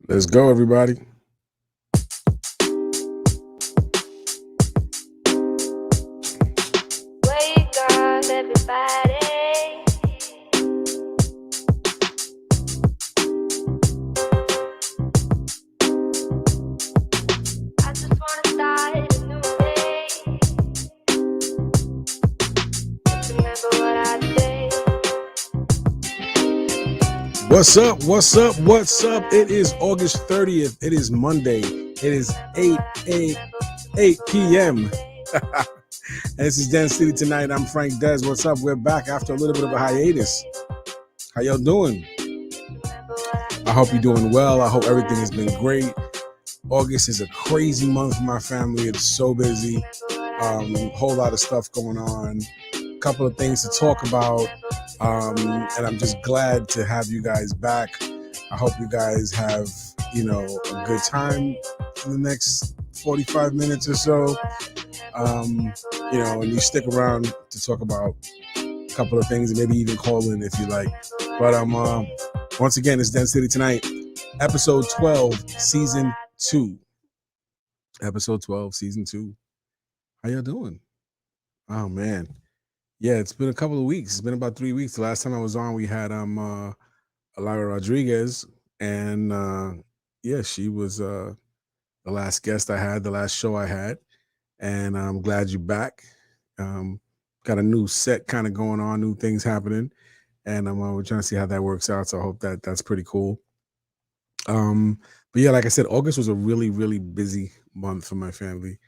Let's go, everybody. Wake up, everybody. I just wanna start a new day. Just remember what I say. What's up? What's up? What's up? It is August 30th. It is Monday. It is 8 p.m. And this is Den City Tonight. I'm Frank Dez. What's up? We're back after a little bit of a hiatus. How y'all doing? I hope you're doing well. I hope everything has been great. August is a crazy month for my family. It's so busy. Whole lot of stuff going on. A couple of things to talk about. And I'm just glad to have you guys back. I hope you guys have, a good time for the next 45 minutes or so. And you stick around to talk about a couple of things and maybe even call in if you like. But once again, it's Den City Tonight, episode 12, season 2. Episode 12, season 2. How y'all doing? Oh man. Yeah, it's been a couple of weeks. It's been about 3 weeks. The last time I was on, we had Alara Rodriguez, and yeah, she was the last guest I had, the last show I had, and I'm glad you're back. Um, got a new set kind of going on, new things happening, and we're trying to see how that works out. So I hope that's pretty cool. Um, but yeah, like I said, August was a really, really busy month for my family.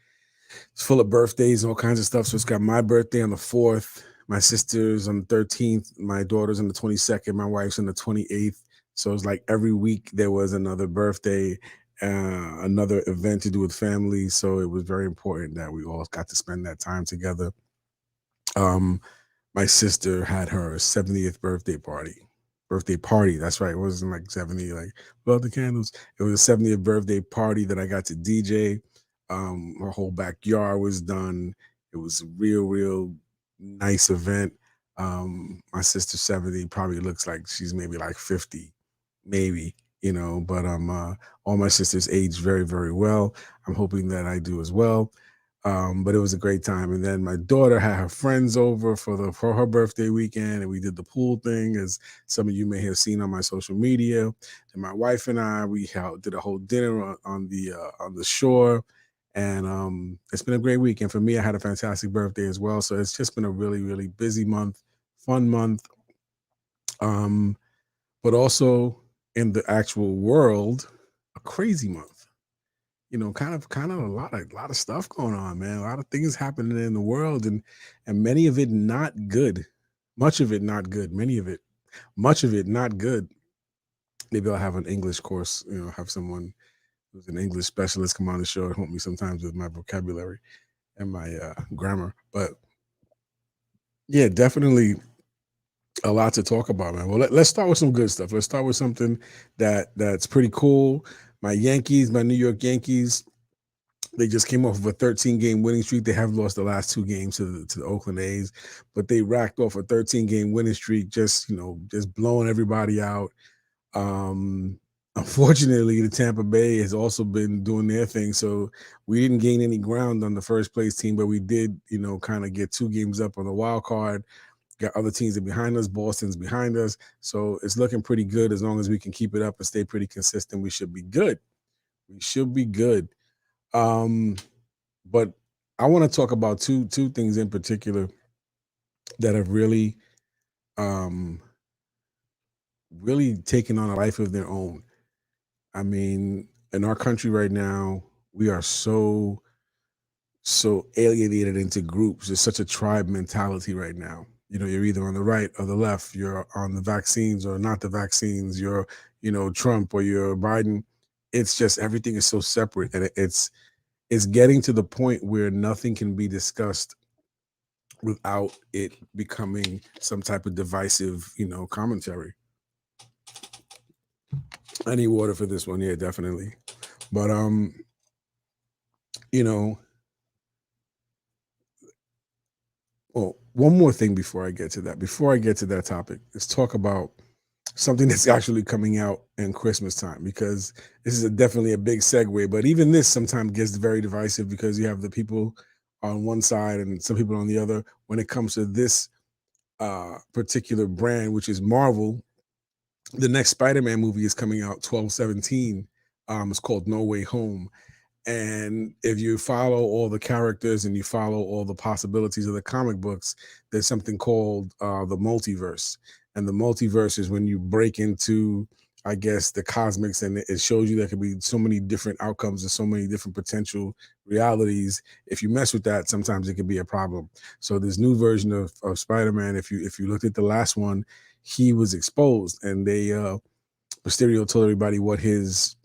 It's full of birthdays and all kinds of stuff. So it's got my birthday on the 4th, my sister's on the 13th, my daughter's on the 22nd, my wife's on the 28th. So it's like every week there was another birthday, another event to do with family. So it was very important that we all got to spend that time together. Um, my sister had her 70th birthday party. Birthday party, that's right. It wasn't like 70, like blow out the candles. It was a 70th birthday party that I got to DJ. Her whole backyard was done. It was a real, real nice event. My sister 70 probably looks like she's maybe like 50, maybe, but all my sisters age very, very well. I'm hoping that I do as well. But it was a great time. And then my daughter had her friends over for her birthday weekend, and we did the pool thing, as some of you may have seen on my social media. And my wife and I did a whole dinner on the shore, and it's been a great weekend for me. I had a fantastic birthday as well, so it's just been a really, really busy month, fun month. Um, but also in the actual world, a crazy month. Kind of a lot of stuff going on, man. A lot of things happening in the world, and many of it not good. Much of it not good. Much of it not good. Maybe I'll have an English course. Have someone who's an English specialist come on the show and help me sometimes with my vocabulary and my grammar. But yeah, definitely a lot to talk about, man. Well, let's start with some good stuff. Let's start with something that's pretty cool. My Yankees, my New York Yankees, they just came off of a 13-game winning streak. They have lost the last 2 games to the Oakland A's, but they racked off a 13-game winning streak, just blowing everybody out. Um, Unfortunately, the Tampa Bay has also been doing their thing, so we didn't gain any ground on the first place team, but we did, kind of get 2 games up on the wild card. Got other teams that behind us. Boston's behind us, so it's looking pretty good. As long as we can keep it up and stay pretty consistent, we should be good. We should be good. Um, but I want to talk about two things in particular that have um, really taken on a life of their own. I mean, in our country right now, we are so alienated into groups. There's such a tribe mentality right now. You're either on the right or the left. You're on the vaccines or not the vaccines. You're, Trump or you're Biden. It's just everything is so separate, and it's getting to the point where nothing can be discussed without it becoming some type of divisive, commentary. I need water for this one, yeah, definitely. But you know, well, one more thing before I get to that. Before I get to that topic, let's talk about something that's actually coming out in Christmas time, because this is definitely a big segue. But even this sometimes gets very divisive, because you have the people on one side and some people on the other when it comes to this particular brand, which is Marvel. The next Spider-Man movie is coming out 12/17. It's called No Way Home. And if you follow all the characters and you follow all the possibilities of the comic books, there's something called the multiverse. And the multiverse is when you break into, I guess, the cosmics, and it shows you there could be so many different outcomes and so many different potential realities. If you mess with that, sometimes it can be a problem. So this new version of Spider-Man, if you looked at the last one, he was exposed, and they Mysterio told everybody what his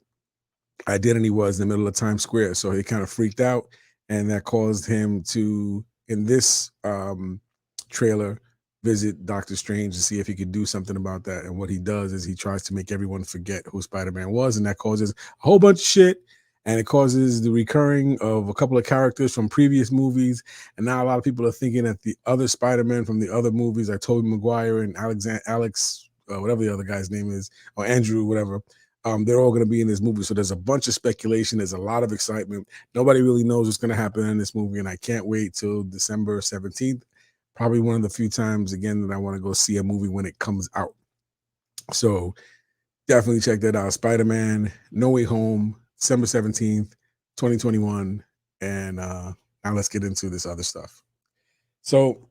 identity was in the middle of Times Square. So he kind of freaked out, and that caused him to, in this trailer, visit Doctor Strange to see if he could do something about that. And what he does is he tries to make everyone forget who Spider-Man was, and that causes a whole bunch of shit. And it causes the recurring of a couple of characters from previous movies. And now a lot of people are thinking that the other Spider-Man from the other movies, like Tobey Maguire and Alex, whatever the other guy's name is, or Andrew, whatever, they're all going to be in this movie. So there's a bunch of speculation. There's a lot of excitement. Nobody really knows what's going to happen in this movie, and I can't wait till December 17th. Probably one of the few times, again, that I want to go see a movie when it comes out. So definitely check that out. Spider-Man, No Way Home, December 17th, 2021. And now let's get into this other stuff. So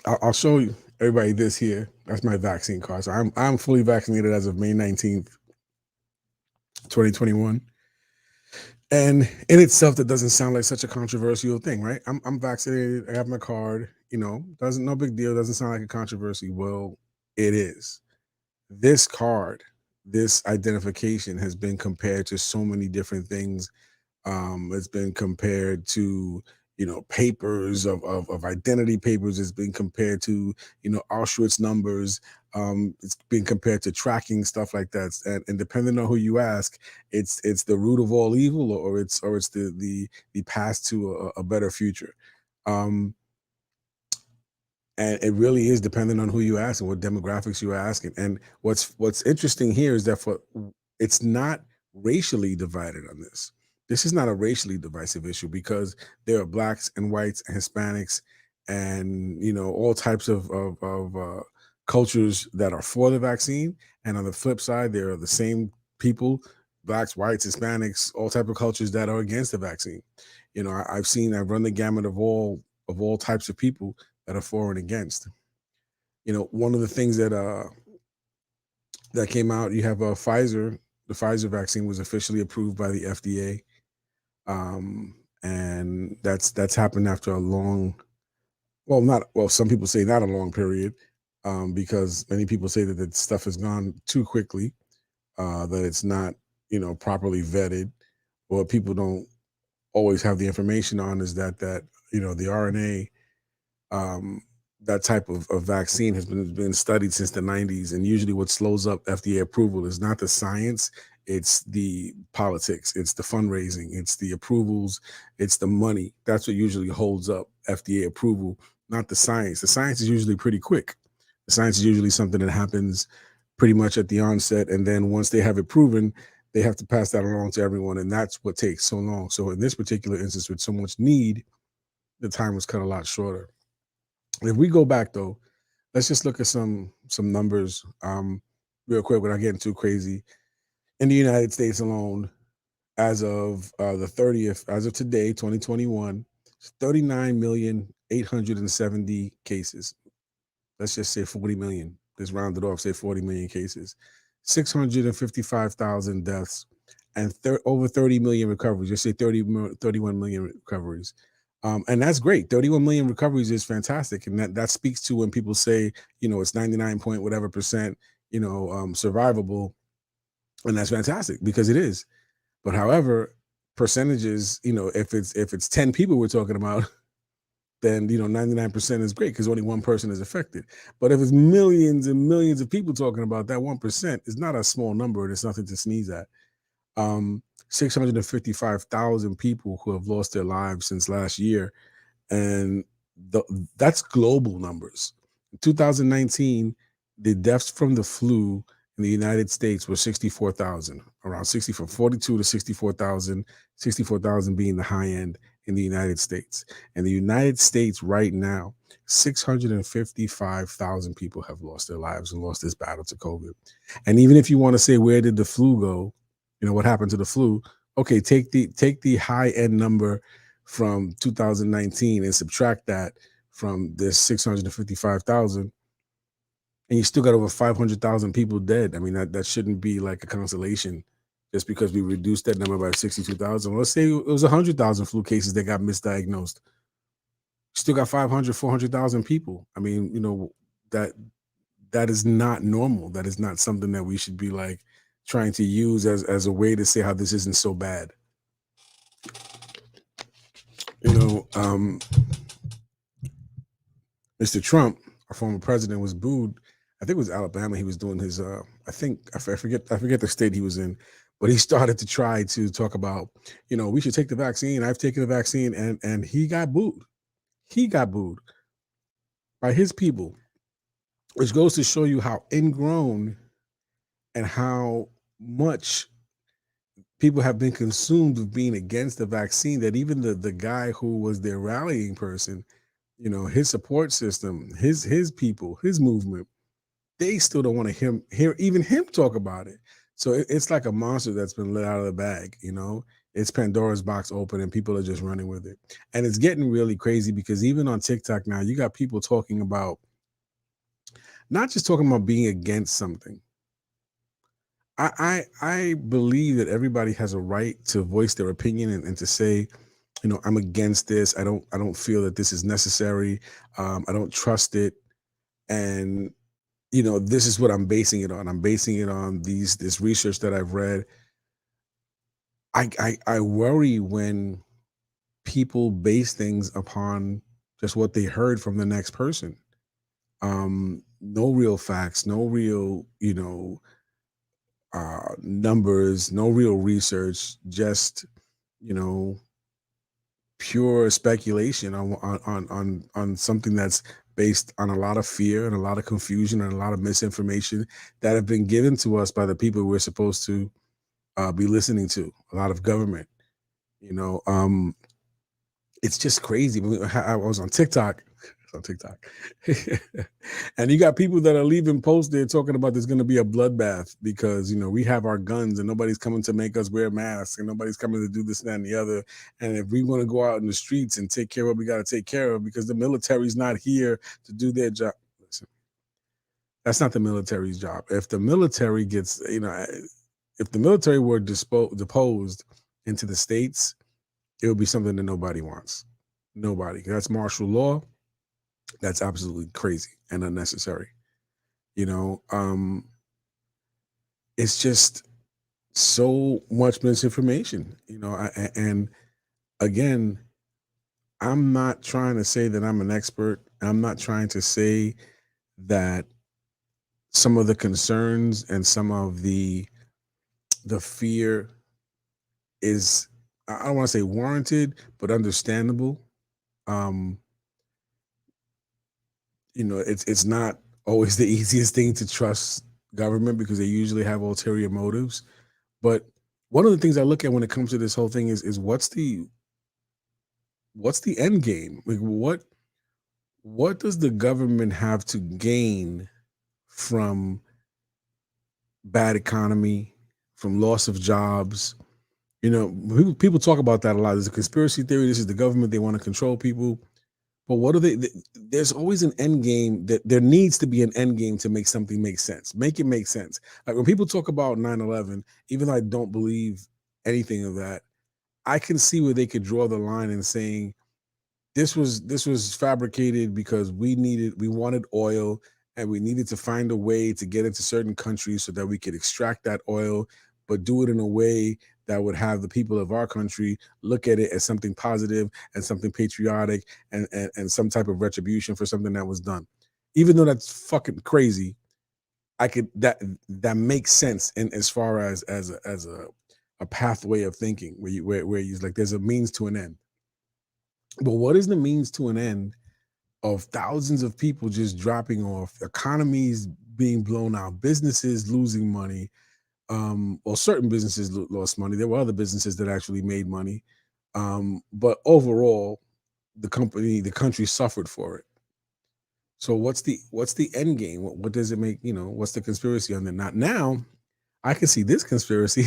I'll show you everybody this here. That's my vaccine card. So I'm fully vaccinated as of May 19th, 2021. And in itself, that doesn't sound like such a controversial thing, right? I'm vaccinated. I have my card. Doesn't, no big deal. Doesn't sound like a controversy. Well, it is. This card, this identification has been compared to so many different things. It's been compared to, papers of identity papers. It's been compared to, Auschwitz numbers. It's been compared to tracking, stuff like that. And depending on who you ask, it's the root of all evil, or it's the path to a better future. Um, and it really is dependent on who you ask and what demographics you ask. And what's interesting here is that it's not racially divided on this. This is not a racially divisive issue, because there are blacks and whites and Hispanics and all types of cultures that are for the vaccine. And on the flip side, there are the same people, blacks, whites, Hispanics, all type of cultures that are against the vaccine. I've run the gamut of all types of people that are for and against. One of the things that came out, you have Pfizer. The Pfizer vaccine was officially approved by the FDA, and that's happened after a long, well, not well. Some people say not a long period, because many people say that the stuff has gone too quickly, that it's not properly vetted. What people don't always have the information on is that the RNA, um, that type of vaccine has been studied since the 90s. And usually what slows up FDA approval is not the science, it's the politics, it's the fundraising, it's the approvals, it's the money. That's what usually holds up FDA approval, not the science. The science is usually pretty quick. The science is usually something that happens pretty much at the onset. And then once they have it proven, they have to pass that along to everyone. And that's what takes so long. So in this particular instance, with so much need, the time was cut a lot shorter. If we go back though, let's just look at some numbers, real quick without getting too crazy. In the United States alone, as of the 30th, as of today, 2021, 39,870 cases. Let's just say 40 million. Let's round it off, say 40 million cases, 655,000 deaths, and over 30 million recoveries. Just say 31 million recoveries. And that's great. 31 million recoveries is fantastic. And that speaks to when people say, it's 99 point whatever percent, survivable. And that's fantastic, because it is. But however, percentages, if it's 10 people we're talking about, then 99% is great, because only one person is affected. But if it's millions and millions of people talking about, that 1% is not a small number, and it's nothing to sneeze at. 655,000 people who have lost their lives since last year, and that's global numbers. In 2019, the deaths from the flu in the United States were 64,000, around 60 from 42 to 64,000, 64,000 being the high end in the United States. In the United States right now, 655,000 people have lost their lives and lost this battle to COVID. And even if you want to say where did the flu go, what happened to the flu? Okay, take the high end number from 2019 and subtract that from this 655,000, and you still got over 500,000 people dead. I mean, that shouldn't be like a consolation just because we reduced that number by 62,000. Let's say it was 100,000 flu cases that got misdiagnosed. Still got 500, 400,000 people. I mean, that that is not normal. That is not something that we should be like trying to use as a way to say how this isn't so bad. You know, Mr. Trump, our former president, was booed. I think it was Alabama. He was doing his. I forget the state he was in, but he started to try to talk about, we should take the vaccine. I've taken the vaccine, and he got booed. He got booed by his people, which goes to show you how ingrown and how much people have been consumed with being against the vaccine that even the guy who was their rallying person, his support system, his people, his movement, they still don't want to hear even him talk about it. So it's like a monster that's been let out of the bag. It's Pandora's box open and people are just running with it. And it's getting really crazy because even on TikTok now, you got people talking about not just talking about being against something. I believe that everybody has a right to voice their opinion and to say, I'm against this. I don't feel that this is necessary. I don't trust it. And this is what I'm basing it on. I'm basing it on this research that I've read. I worry when people base things upon just what they heard from the next person. No real facts, no real, numbers, no real research, just, you know, pure speculation on something that's based on a lot of fear and a lot of confusion and a lot of misinformation that have been given to us by the people we're supposed to be listening to. A lot of government, you know. It's just crazy. I was on TikTok. On TikTok, and you got people that are leaving posts there talking about there's going to be a bloodbath because we have our guns and nobody's coming to make us wear masks and nobody's coming to do this and the other. And if we want to go out in the streets and take care of what we got to take care of because the military's not here to do their job. Listen, that's not the military's job. If the military gets, if the military were deposed into the states, it would be something that nobody wants. Nobody. That's martial law. That's absolutely crazy and unnecessary. You know, it's just so much misinformation, and again, I'm not trying to say that I'm an expert. I'm not trying to say that some of the concerns and some of the fear is, I don't want to say warranted, but understandable. Um, it's not always the easiest thing to trust government because they usually have ulterior motives. But one of the things I look at when it comes to this whole thing is what's the end game? Like what does the government have to gain from bad economy, from loss of jobs? People talk about that a lot. There's a conspiracy theory. This is the government. They want to control people. But what do they? There's always an end game. That there needs to be an end game to make something make sense. Make it make sense. Like when people talk about 9/11, even though I don't believe anything of that, I can see where they could draw the line in saying this was fabricated because we wanted oil and we needed to find a way to get into certain countries so that we could extract that oil, but do it in a way that would have the people of our country look at it as something positive and something patriotic and some type of retribution for something that was done. Even though that's fucking crazy, I could that makes sense in as far as a pathway of thinking where you like there's a means to an end. But what is the means to an end of thousands of people just dropping off, economies being blown out, businesses losing money. Well, certain businesses lost money. There were other businesses that actually made money, but overall, the country suffered for it. So what's the end game? What does it make? What's the conspiracy on that? Not now. I can see this conspiracy.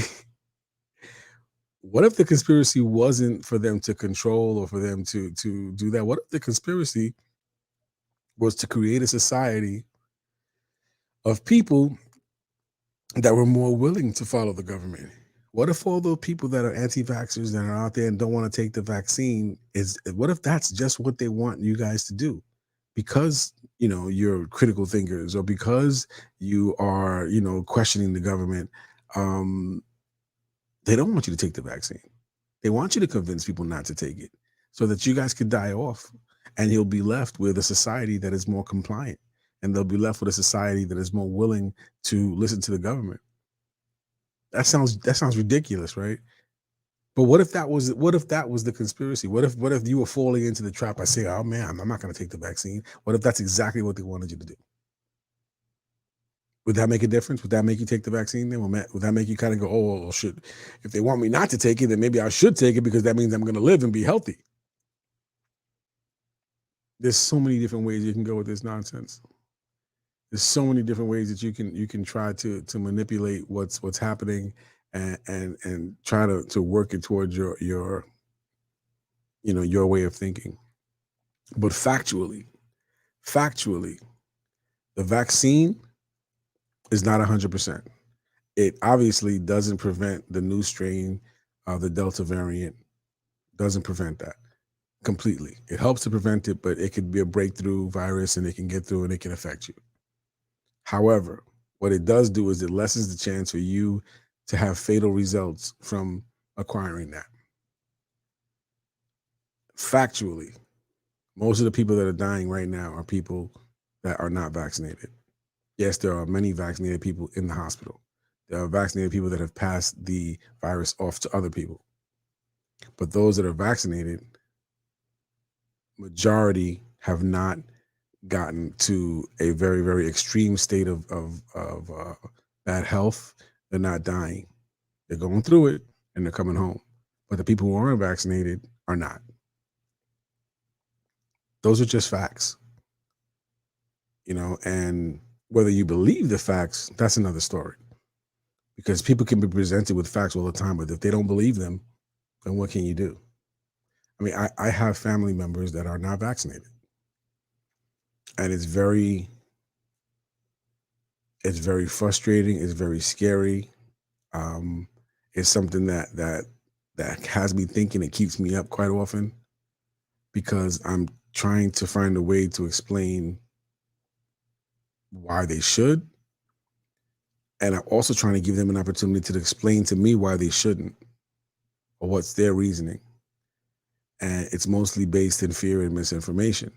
What if the conspiracy wasn't for them to control or for them to do that? What if the conspiracy was to create a society of people that were more willing to follow the government? What if all those people that are anti-vaxxers that are out there and don't want to take the vaccine what if that's just what they want you guys to do? Because you're critical thinkers, or because you are questioning the government, um, they don't want you to take the vaccine. They want you to convince people not to take it so that you guys could die off, and you'll be left with a society that is more compliant, and they'll be left with a society that is more willing to listen to the government. That sounds ridiculous, right? But what if that was the conspiracy? What if you were falling into the trap by saying, "Oh man, I'm not going to take the vaccine"? What if that's exactly what they wanted you to do? Would that make a difference? Would that make you take the vaccine? Then would that make you kind of go, "Oh well, shit, if they want me not to take it, then maybe I should take it because that means I'm going to live and be healthy"? There's so many different ways you can go with this nonsense. There's so many different ways that you can try to manipulate what's happening, and try to work it towards your way of thinking. But factually, the vaccine is not 100%. It obviously doesn't prevent the new strain of the Delta variant. Doesn't prevent that completely. It helps to prevent it, but it could be a breakthrough virus and it can get through and it can affect you. However, what it does do is it lessens the chance for you to have fatal results from acquiring that. Factually, most of the people that are dying right now are people that are not vaccinated. Yes, there are many vaccinated people in the hospital. There are vaccinated people that have passed the virus off to other people. But those that are vaccinated, majority have not gotten to a very, very extreme state of bad health. They're not dying. They're going through it and they're coming home. But the people who aren't vaccinated are not. Those are just facts, and whether you believe the facts, that's another story. Because people can be presented with facts all the time, but if they don't believe them, then what can you do? I mean, I have family members that are not vaccinated, and it's very frustrating. It's very scary. Um, it's something that has me thinking. It keeps me up quite often because I'm trying to find a way to explain why they should, and I'm also trying to give them an opportunity to explain to me why they shouldn't, or what's their reasoning. And it's mostly based in fear and misinformation.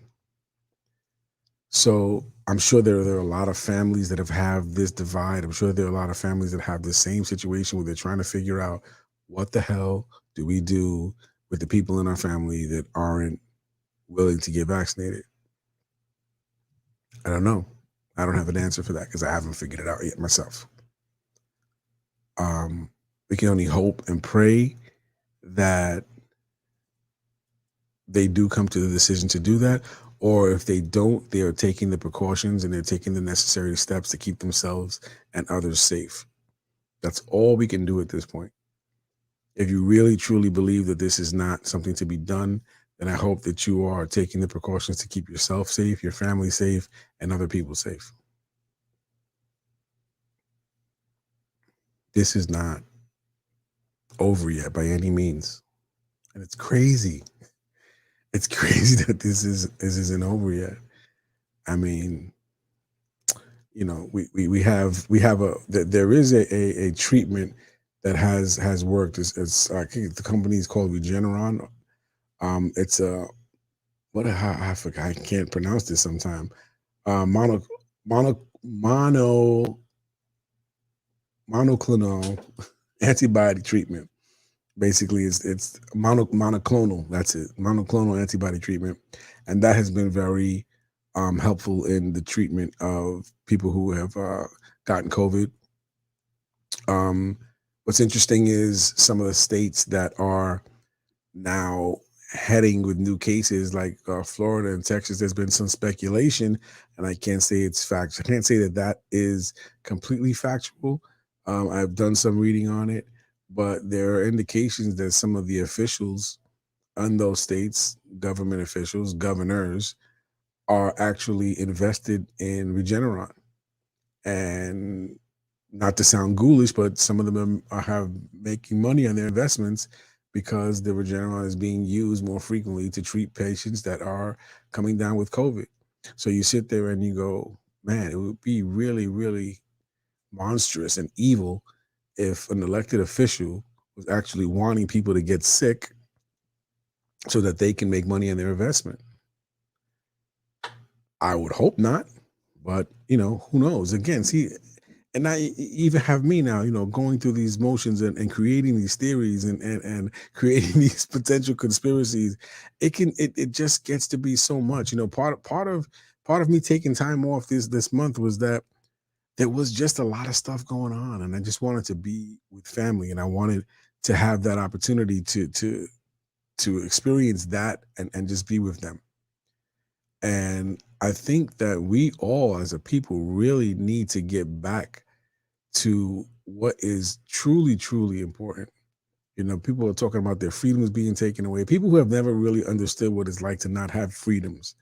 So I'm sure there are a lot of families that have this divide. I'm sure there are a lot of families that have the same situation where they're trying to figure out what the hell do we do with the people in our family that aren't willing to get vaccinated. I don't know. I don't have an answer for that because I haven't figured it out yet myself. Um, we can only hope and pray that they do come to the decision to do that, or if they don't, they are taking the precautions and they're taking the necessary steps to keep themselves and others safe. That's all we can do at this point. If you really truly believe that this is not something to be done, then I hope that you are taking the precautions to keep yourself safe, your family safe, and other people safe. This is not over yet by any means. And it's crazy. It's crazy that this isn't over yet. I mean, we have there is a treatment that has worked. It's I think the company is called Regeneron. It's a what I forgot. I can't pronounce this sometime. Mono mono mono monoclonal antibody treatment. Basically, it's monoclonal. That's it, monoclonal antibody treatment, and that has been very helpful in the treatment of people who have gotten COVID. Um, what's interesting is some of the states that are now heading with new cases, like Florida and Texas. There's been some speculation, and I can't say it's fact. I can't say that that is completely factual. I've done some reading on it, but there are indications that some of the officials in those states, government officials, governors, are actually invested in Regeneron. And not to sound ghoulish, but some of them have making money on their investments because the Regeneron is being used more frequently to treat patients that are coming down with COVID. So you sit there and you go, man, it would be really, really monstrous and evil if an elected official was actually wanting people to get sick so that they can make money on their investment. I would hope not, but who knows? Again, see, and I even have me now, going through these motions and creating these theories and creating these potential conspiracies. It just gets to be so much. Part of me taking time off this month was that there was just a lot of stuff going on, and I just wanted to be with family, and I wanted to have that opportunity to experience that and just be with them. And I think that we all as a people really need to get back to what is truly, truly important. People are talking about their freedoms being taken away. People who have never really understood what it's like to not have freedoms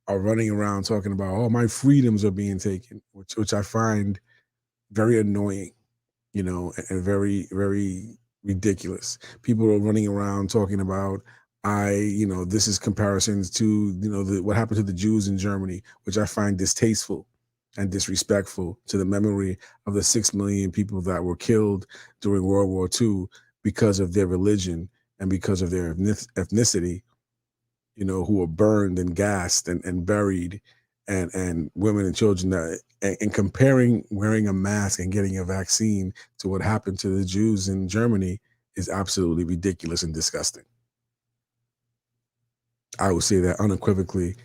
are running around talking about, oh, my freedoms are being taken, which I find very annoying, and very, very ridiculous. People are running around talking about, this is comparisons to, what happened to the Jews in Germany, which I find distasteful and disrespectful to the memory of the 6 million people that were killed during World War II because of their religion and because of their ethnicity, who were burned and gassed and buried, and women and children that, and comparing wearing a mask and getting a vaccine to what happened to the Jews in Germany is absolutely ridiculous and disgusting. I would say that unequivocally.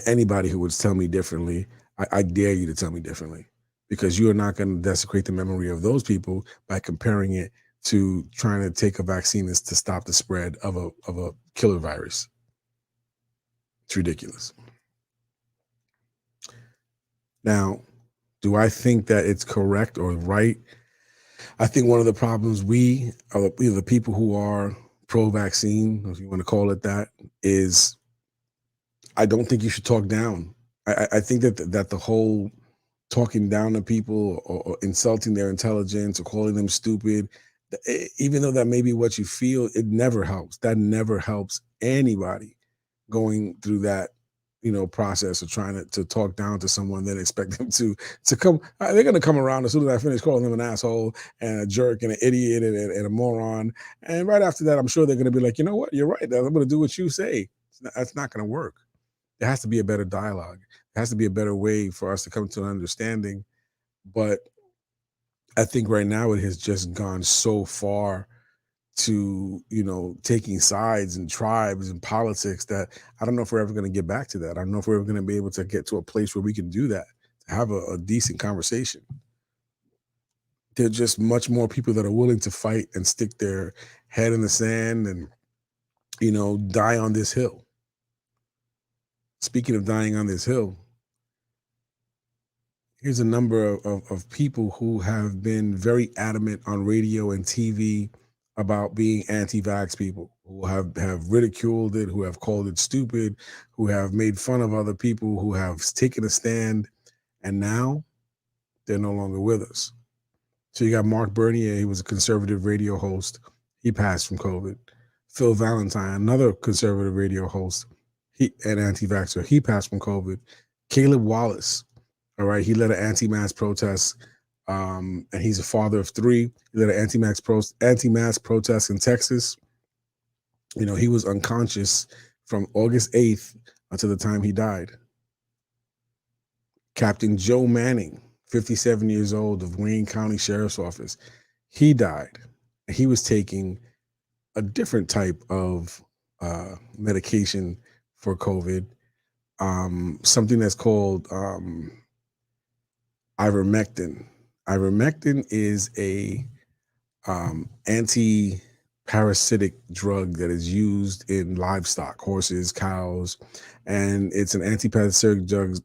Anybody who would tell me differently, I dare you to tell me differently, because you are not going to desecrate the memory of those people by comparing it to trying to take a vaccine to stop the spread of a killer virus. It's ridiculous. Now, do I think that it's correct or right? I think one of the problems we are the people who are pro-vaccine, if you want to call it that, is I don't think you should talk down. I think that the whole talking down to people, or insulting their intelligence, or calling them stupid, even though that may be what you feel, it never helps. That never helps anybody going through that process of trying to talk down to someone, then expect them to come. They're going to come around as soon as I finish calling them an asshole and a jerk and an idiot and a moron, and right after that I'm sure they're going to be like, you know what, you're right, I'm going to do what you say. That's not going to work. There has to be a better dialogue. There has to be a better way for us to come to an understanding. But I think right now it has just gone so far to taking sides and tribes and politics that I don't know if we're ever going to get back to that. I don't know if we're ever going to be able to get to a place where we can do that, to have a decent conversation. There are just much more people that are willing to fight and stick their head in the sand and die on this hill. Speaking of dying on this hill, here's a number of people who have been very adamant on radio and TV about being anti-vax people, who have ridiculed it, who have called it stupid, who have made fun of other people, who have taken a stand, and now they're no longer with us. So you got Mark Bernier, he was a conservative radio host. He passed from COVID. Phil Valentine, another conservative radio host, an anti-vaxxer, he passed from COVID. Caleb Wallace, all right, he led an anti-mask protest, and he's a father of three. He led an anti-mask protest in Texas. He was unconscious from August 8th until the time he died. Captain Joe Manning, 57 years old, of Wayne County Sheriff's Office, he died. He was taking a different type of medication for COVID, something that's called ivermectin. Ivermectin is a anti-parasitic drug that is used in livestock, horses, cows, and it's an anti-parasitic drug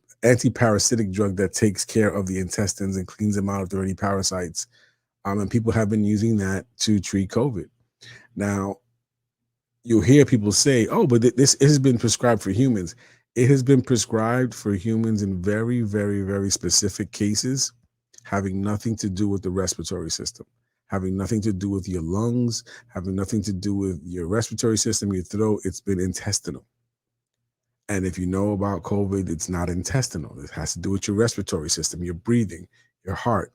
that takes care of the intestines and cleans them out if there are any parasites. And people have been using that to treat COVID. Now, you'll hear people say, "Oh, but this has been prescribed for humans." It has been prescribed for humans in very, very, very specific cases, having nothing to do with the respiratory system, having nothing to do with your lungs, having nothing to do with your respiratory system, your throat. It's been intestinal. And if you know about COVID, it's not intestinal. It has to do with your respiratory system, your breathing, your heart.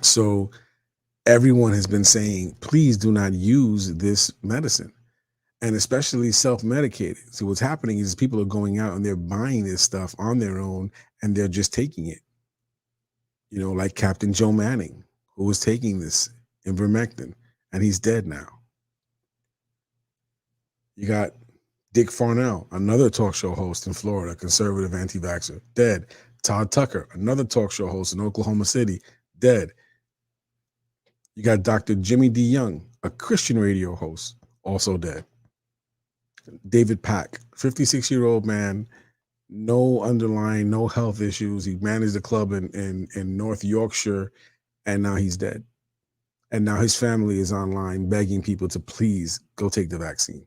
So everyone has been saying, please do not use this medicine, and especially self-medicated. So what's happening is people are going out and they're buying this stuff on their own and they're just taking it. Like Captain Joe Manning, who was taking this ivermectin, and he's dead now. You got Dick Farnell, another talk show host in Florida, conservative anti-vaxxer, dead. Todd Tucker, another talk show host in Oklahoma City, dead. You got Dr. Jimmy D. Young, a Christian radio host, also dead. David Pack, 56-year-old man, no health issues. He managed a club in North Yorkshire, and now he's dead. And now his family is online begging people to please go take the vaccine.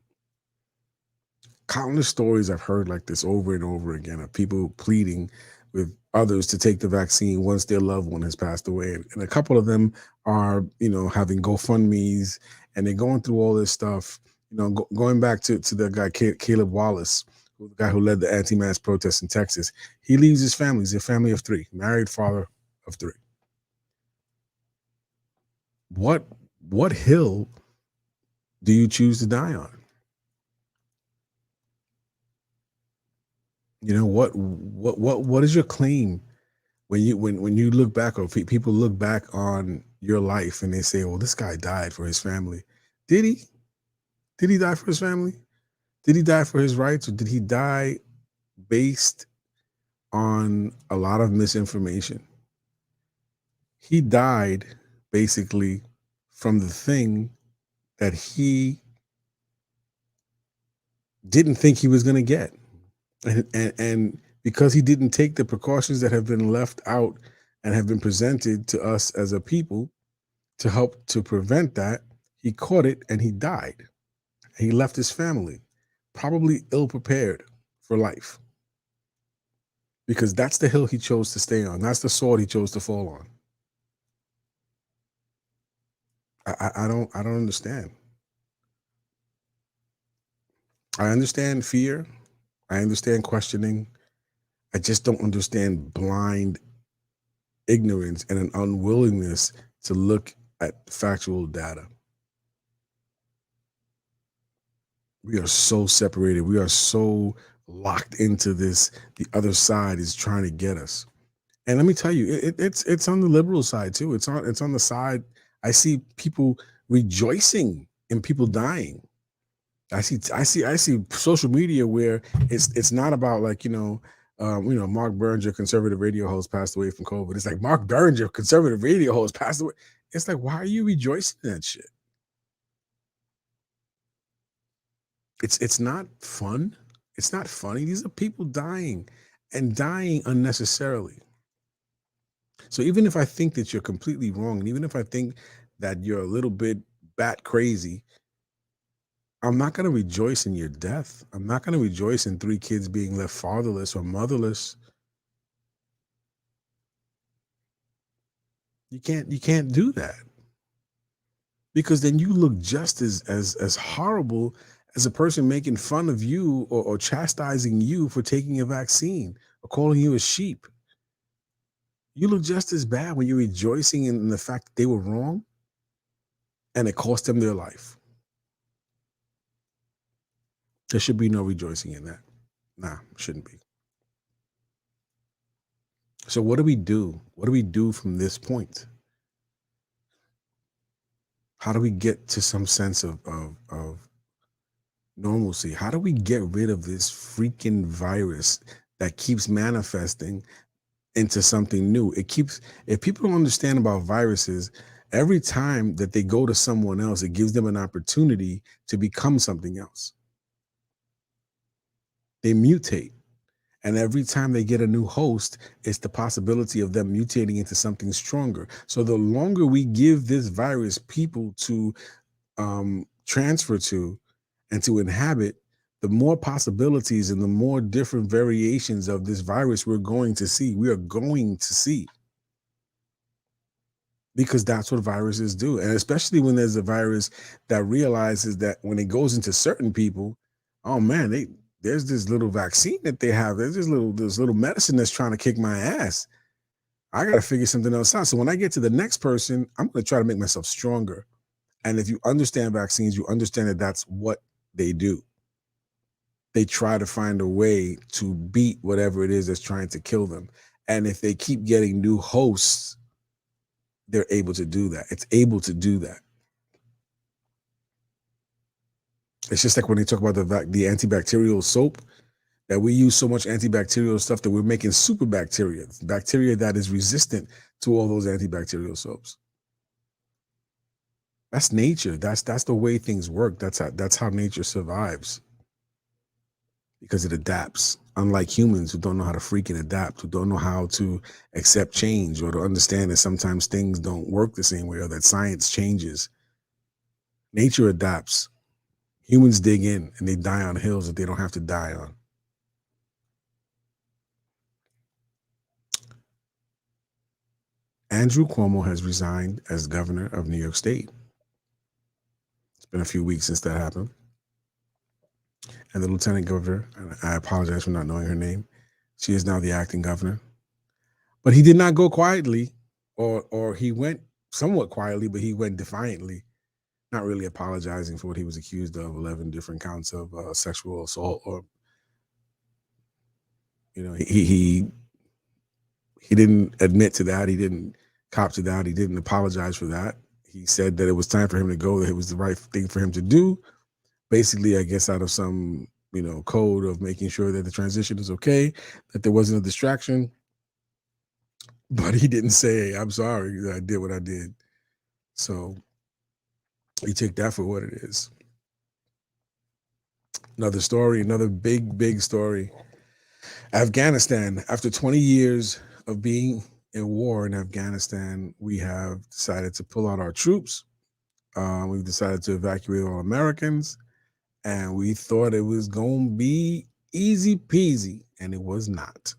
Countless stories I've heard like this over and over again of people pleading with others to take the vaccine once their loved one has passed away. And a couple of them are, having GoFundMe's, and they're going through all this stuff. Going back to the guy, Caleb Wallace, the guy who led the anti-mask protests in Texas. He leaves his family. He's a family of three, married father of three. What hill do you choose to die on? What is your claim when you look back, or people look back on your life and they say, well, this guy died for his family. Did he? Did he die for his family? Did he die for his rights, or did he die based on a lot of misinformation? He died basically from the thing that he didn't think he was going to get. And because he didn't take the precautions that have been left out and have been presented to us as a people to help to prevent that, he caught it and he died. He left his family probably ill prepared for life, because that's the hill he chose to stay on. That's the sword he chose to fall on. I don't understand. I understand fear. I understand questioning. I just don't understand blind ignorance and an unwillingness to look at factual data. We are so separated. We are so locked into this. The other side is trying to get us. And let me tell you, it's on the liberal side too. It's on the side. I see people rejoicing in people dying. I see social media where it's not about like, Mark Burns, your conservative radio host, passed away from COVID. It's like, Mark Burns, your conservative radio host, passed away. It's like, why are you rejoicing in that shit? It's not fun. It's not funny. These are people dying, and dying unnecessarily. So even if I think that you're completely wrong, and even if I think that you're a little bit bat crazy, I'm not going to rejoice in your death. I'm not going to rejoice in 3 kids being left fatherless or motherless. You can't do that, because then you look just as horrible as a person making fun of you, or chastising you for taking a vaccine, or calling you a sheep. You look just as bad when you're rejoicing in the fact that they were wrong and it cost them their life. There should be no rejoicing in that. Nah, shouldn't be. So what do we do? What do we do from this point? How do we get to some sense of Normalcy. How do we get rid of this freaking virus that keeps manifesting into something new? It keeps, if people don't understand about viruses, every time that they go to someone else, it gives them an opportunity to become something else. They mutate. And every time they get a new host, it's the possibility of them mutating into something stronger. So the longer we give this virus people to transfer to and to inhabit, the more possibilities and the more different variations of this virus we're going to see. We are going to see, because that's what viruses do. And especially when there's a virus that realizes that when it goes into certain people, oh man, there's this little vaccine that they have. There's this little medicine that's trying to kick my ass. I got to figure something else out. So when I get to the next person, I'm going to try to make myself stronger. And if you understand vaccines, you understand that that's what they do. They try to find a way to beat whatever it is that's trying to kill them. And if they keep getting new hosts, they're able to do that. It's able to do that. It's just like when they talk about the antibacterial soap, that we use so much antibacterial stuff that we're making super bacteria that is resistant to all those antibacterial soaps. That's nature. That's the way things work. That's how nature survives, because it adapts. Unlike humans who don't know how to freaking adapt, who don't know how to accept change or to understand that sometimes things don't work the same way or that science changes. Nature adapts. Humans dig in and they die on hills that they don't have to die on. Andrew Cuomo has resigned as governor of New York State. It's been a few weeks since that happened. And the lieutenant governor, and I apologize for not knowing her name, she is now the acting governor. But he did not go quietly, or he went somewhat quietly, but he went defiantly, not really apologizing for what he was accused of, 11 different counts of sexual assault, or he didn't admit to that. He didn't cop to that. He didn't apologize for that. He said that it was time for him to go, that it was the right thing for him to do. Basically, I guess out of some, code of making sure that the transition is okay, that there wasn't a distraction. But he didn't say, I'm sorry that I did what I did. So you take that for what it is. Another story, another big story. Afghanistan, after 20 years of being in war in Afghanistan, we have decided to pull out our troops. We've decided to evacuate all Americans, and we thought it was going to be easy peasy, and it was not.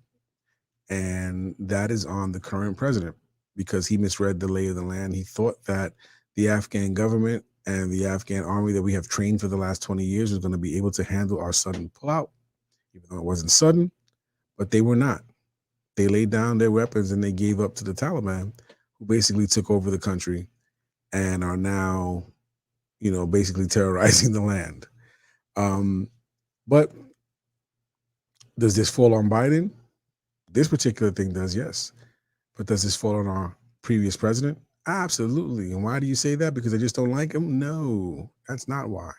And that is on the current president, because he misread the lay of the land. He thought that the Afghan government and the Afghan army that we have trained for the last 20 years was going to be able to handle our sudden pullout, even though it wasn't sudden, but they were not. They laid down their weapons and they gave up to the Taliban, who basically took over the country and are now, basically terrorizing the land. But does this fall on Biden? This particular thing does, yes. But does this fall on our previous president? Absolutely. And why do you say that? Because I just don't like him? No, that's not why.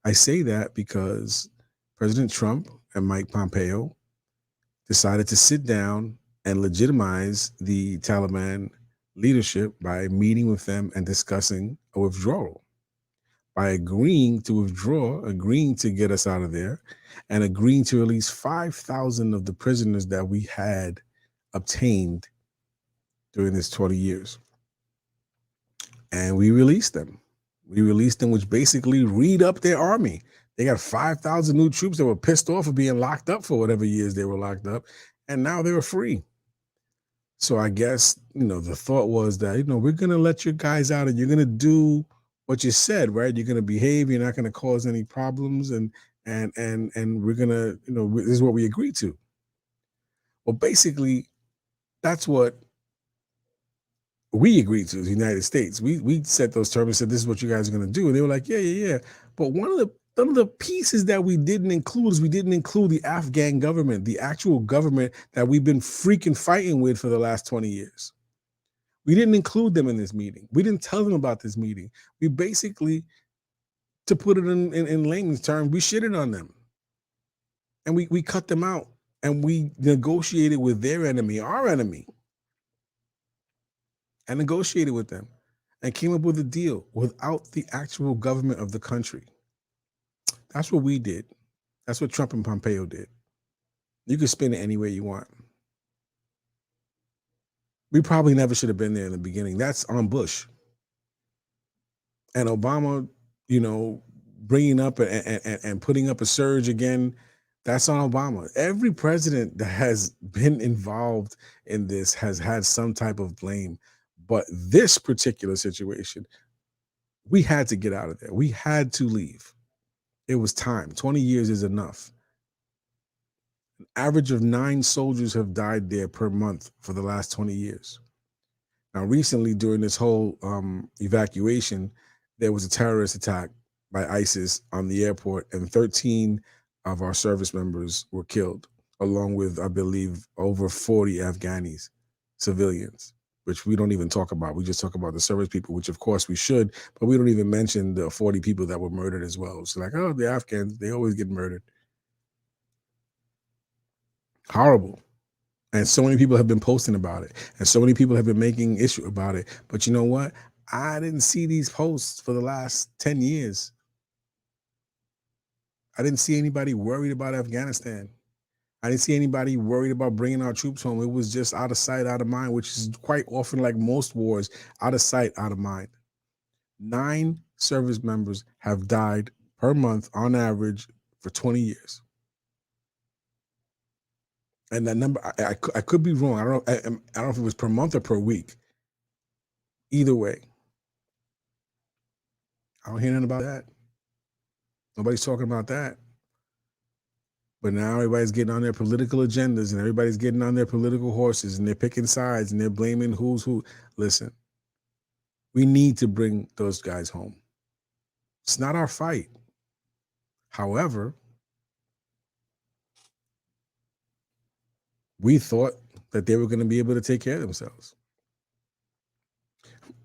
I say that because President Trump and Mike Pompeo decided to sit down and legitimize the Taliban leadership by meeting with them and discussing a withdrawal. By agreeing to withdraw, agreeing to get us out of there, and agreeing to release 5,000 of the prisoners that we had obtained during this 20 years. And we released them. We released them, which basically read up their army. They got 5,000 new troops that were pissed off of being locked up for whatever years they were locked up, and now they were free. So I guess, the thought was that, we're going to let your guys out and you're going to do what you said, right? You're going to behave. You're not going to cause any problems. And we're going to, this is what we agreed to. Well, basically, that's what we agreed to, the United States. We set those terms and said, this is what you guys are going to do. And they were like, yeah. But one of the pieces that we didn't include is we didn't include the Afghan government, the actual government that we've been freaking fighting with for the last 20 years. We didn't include them in this meeting. We didn't tell them about this meeting. We basically To put it in layman's terms, we shitted on them and we cut them out and we negotiated with their enemy, our enemy, and negotiated with them and came up with a deal without the actual government of the country. That's what we did. That's what Trump and Pompeo did. You can spin it any way you want. We probably never should have been there in the beginning. That's on Bush. And Obama, you know, bringing up and putting up a surge again, that's on Obama. Every president that has been involved in this has had some type of blame. But this particular situation, we had to get out of there. We had to leave. It was time. 20 years is enough. An average of 9 soldiers have died there per month for the last 20 years. Now, recently, during this whole evacuation, there was a terrorist attack by ISIS on the airport, and 13 of our service members were killed, along with, I believe, over 40 Afghanis, civilians, which we don't even talk about. We just talk about the service people, which of course we should, but we don't even mention the 40 people that were murdered as well. It's like, oh, the Afghans, they always get murdered. Horrible. And so many people have been posting about it, and so many people have been making issue about it. But you know what? I didn't see these posts for the last 10 years. I didn't see anybody worried about Afghanistan. I didn't see anybody worried about bringing our troops home. It was just out of sight, out of mind, which is quite often like most wars, out of sight, out of mind. 9 service members have died per month on average for 20 years. And that number, I could be wrong. I don't know if it was per month or per week. Either way, I don't hear nothing about that. Nobody's talking about that. But now everybody's getting on their political agendas and everybody's getting on their political horses and they're picking sides and they're blaming who's who. Listen, we need to bring those guys home. It's not our fight. However, we thought that they were going to be able to take care of themselves.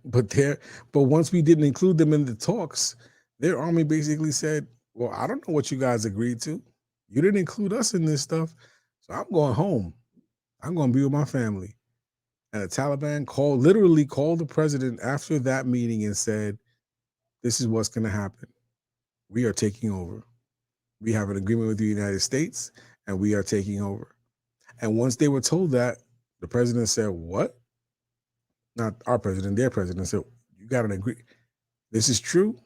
But once we didn't include them in the talks, their army basically said, well, I don't know what you guys agreed to. You didn't include us in this stuff. So I'm going home. I'm going to be with my family. And the Taliban literally called the president after that meeting and said, this is what's going to happen. We are taking over. We have an agreement with the United States and we are taking over. And once they were told that, the president said, what? Not our president, their president said, you got an agree. This is true?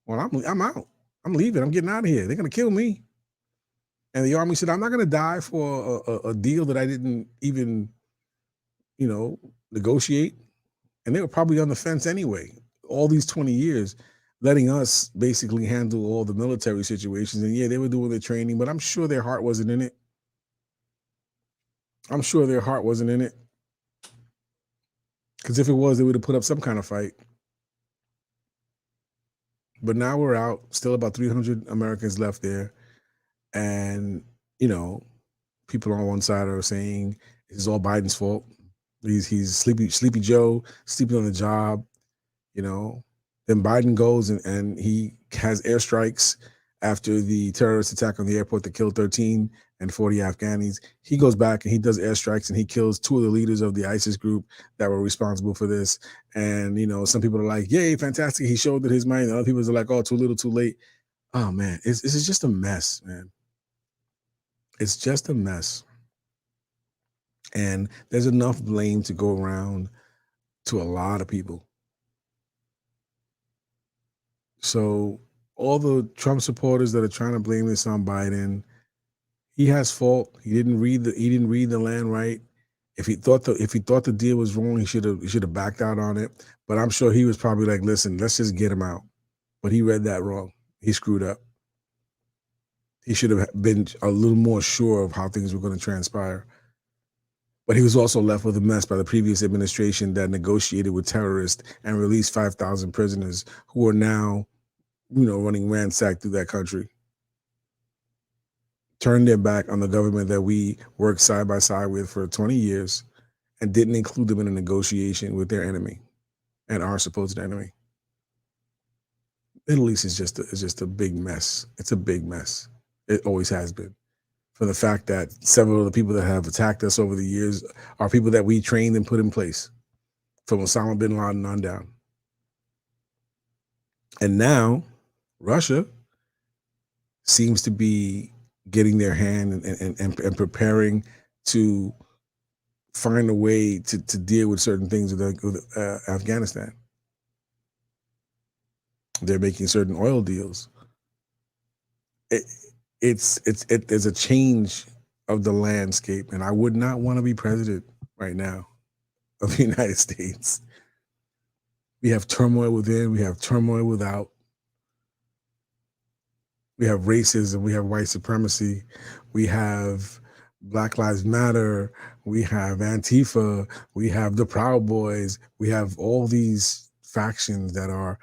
Well, I'm out. I'm leaving. I'm getting out of here. They're going to kill me. And the army said, I'm not going to die for a deal that I didn't even, negotiate. And they were probably on the fence anyway, all these 20 years, letting us basically handle all the military situations. And yeah, they were doing the training, but I'm sure their heart wasn't in it. Because if it was, they would have put up some kind of fight. But now we're out, still about 300 Americans left there. And, people on one side are saying it's all Biden's fault. He's sleepy Joe, sleeping on the job, Then Biden goes and he has airstrikes after the terrorist attack on the airport that killed 13 and 40 Afghanis. He goes back and he does airstrikes and he kills 2 of the leaders of the ISIS group that were responsible for this. And, some people are like, yay, fantastic. He showed that his mind. And other people are like, oh, too little, too late. Oh, man, this is just a mess, man. It's just a mess. And there's enough blame to go around to a lot of people. So all the Trump supporters that are trying to blame this on Biden, he has fault. He didn't read the land right. If he thought the deal was wrong, he should have backed out on it. But I'm sure he was probably like, listen, let's just get him out. But he read that wrong. He screwed up. He should have been a little more sure of how things were going to transpire. But he was also left with a mess by the previous administration that negotiated with terrorists and released 5,000 prisoners who are now, running ransack through that country. Turned their back on the government that we worked side by side with for 20 years and didn't include them in a negotiation with their enemy and our supposed enemy. Middle East is just a big mess. It's a big mess. It always has been. For the fact that several of the people that have attacked us over the years are people that we trained and put in place, from Osama bin Laden on down. And now Russia seems to be getting their hand and preparing to find a way to deal with certain things with Afghanistan. They're making certain oil deals. It, there's a change of the landscape, and I would not want to be president right now of the United States. We have turmoil within, we have turmoil without. We have racism, we have white supremacy, we have Black Lives Matter, we have Antifa, we have the Proud Boys, we have all these factions that are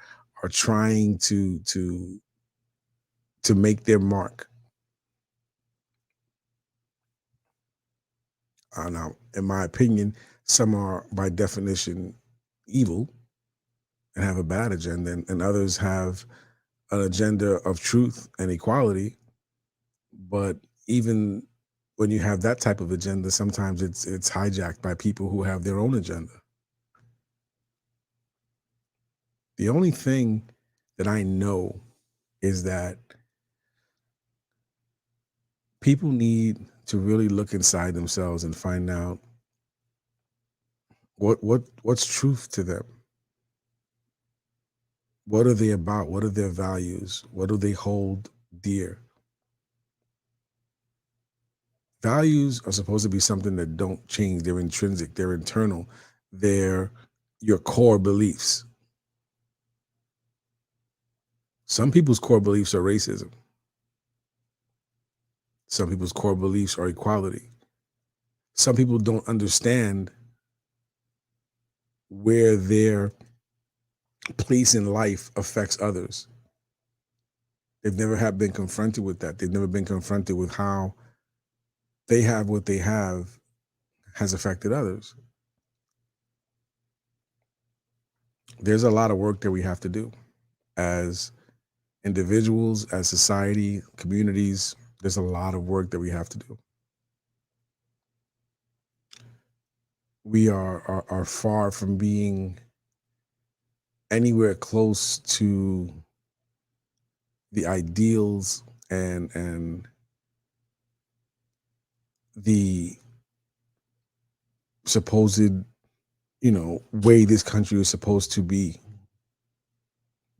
trying to make their mark. Now, in my opinion, some are by definition evil and have a bad agenda, and others have an agenda of truth and equality. But even when you have that type of agenda, sometimes it's hijacked by people who have their own agenda. The only thing that I know is that people need to really look inside themselves and find out what's truth to them. What are they about? What are their values? What do they hold dear? Values are supposed to be something that don't change. They're intrinsic, they're internal, they're your core beliefs. Some people's core beliefs are racism. Some people's core beliefs are equality. Some people don't understand where their place in life affects others. They've never have been confronted with that. They've never been confronted with how they have what they have has affected others. There's a lot of work that we have to do as individuals, as society, communities. There's a lot of work that we have to do. We are far from being anywhere close to the ideals and the supposed way this country is supposed to be.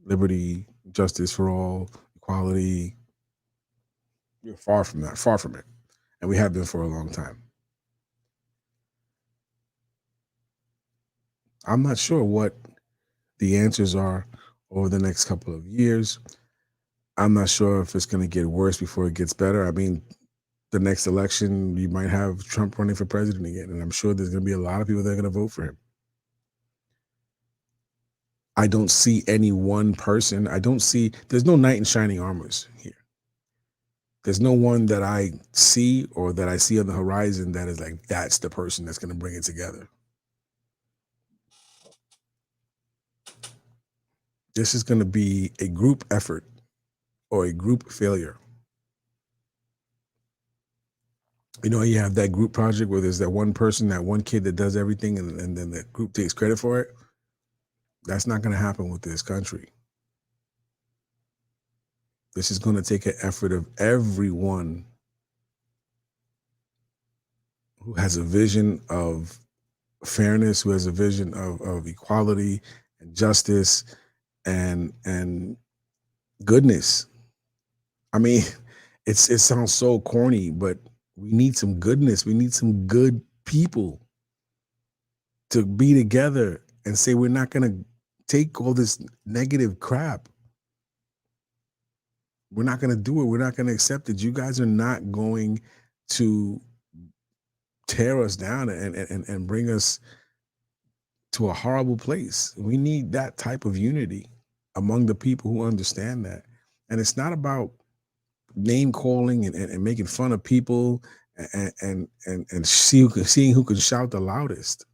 Liberty, justice for all, equality. You're far from that, far from it. And we have been for a long time. I'm not sure what the answers are over the next couple of years. I'm not sure if it's going to get worse before it gets better. I mean, the next election, you might have Trump running for president again, and I'm sure there's going to be a lot of people that are going to vote for him. I don't see any one person. There's no knight in shining armors here. There's no one that I see or that I see on the horizon that is like, that's the person that's going to bring it together. This is going to be a group effort or a group failure. You have that group project where there's that one person, that one kid that does everything, and then the group takes credit for it. That's not going to happen with this country. This is going to take an effort of everyone who has a vision of fairness, who has a vision of equality and justice and goodness. I mean, it sounds so corny, but we need some goodness. We need some good people to be together and say, we're not going to take all this negative crap. We're not going to do it. We're not going to accept it. You guys are not going to tear us down and bring us to a horrible place. We need that type of unity among the people who understand that. And it's not about name calling and making fun of people and seeing who can shout the loudest.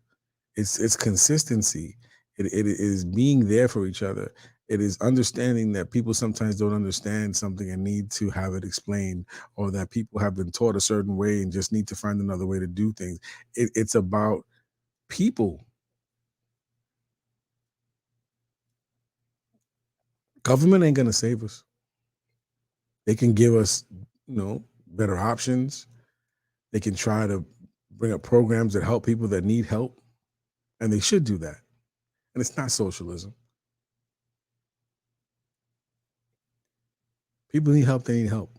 It's consistency. It is being there for each other It is understanding that people sometimes don't understand something and need to have it explained, or that people have been taught a certain way and just need to find another way to do things. It's about people. Government ain't gonna save us. They can give us, better options. They can try to bring up programs that help people that need help, and they should do that. And it's not socialism. People need help, they need help.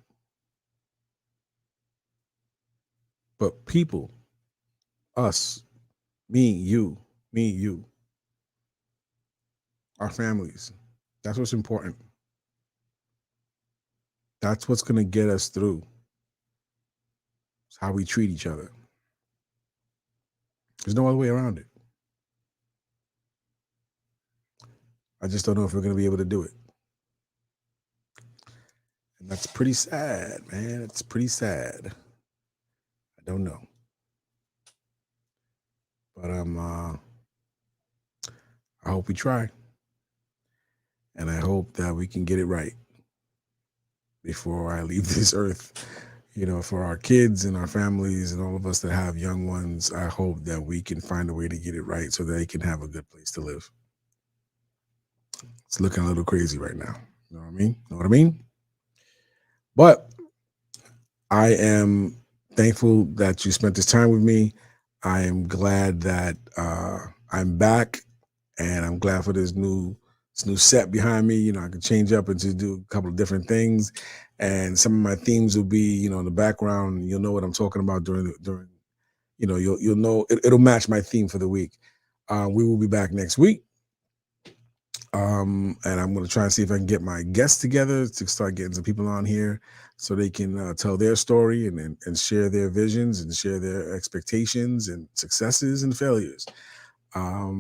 But people, us, me, you, our families, that's what's important. That's what's going to get us through. It's how we treat each other. There's no other way around it. I just don't know if we're going to be able to do it. And that's pretty sad, man. It's pretty sad. I don't know. But I hope we try. And I hope that we can get it right before I leave this earth. For our kids and our families and all of us that have young ones, I hope that we can find a way to get it right so they can have a good place to live. It's looking a little crazy right now. You know what I mean? Know what I mean? But I am thankful that you spent this time with me. I am glad that I'm back, and I'm glad for this new set behind me. I can change up and just do a couple of different things, and some of my themes will be, in the background. You'll know what I'm talking about during. You'll know it'll match my theme for the week. We will be back next week. And I'm going to try and see if I can get my guests together to start getting some people on here so they can tell their story and share their visions and share their expectations and successes and failures.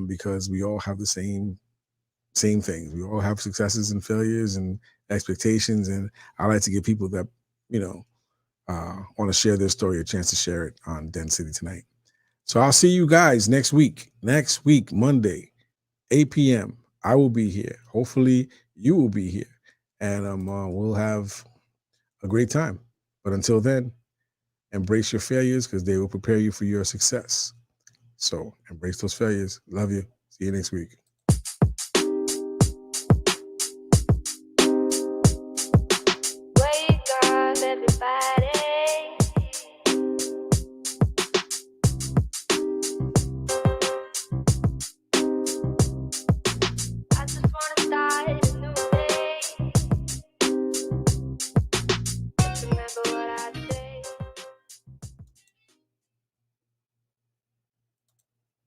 Because we all have the same things. We all have successes and failures and expectations. And I like to give people that, want to share their story a chance to share it on Den City Tonight. So I'll see you guys next week. Next week, Monday, 8 p.m. I will be here. Hopefully, you will be here, and we'll have a great time. But until then, embrace your failures because they will prepare you for your success. So embrace those failures. Love you. See you next week.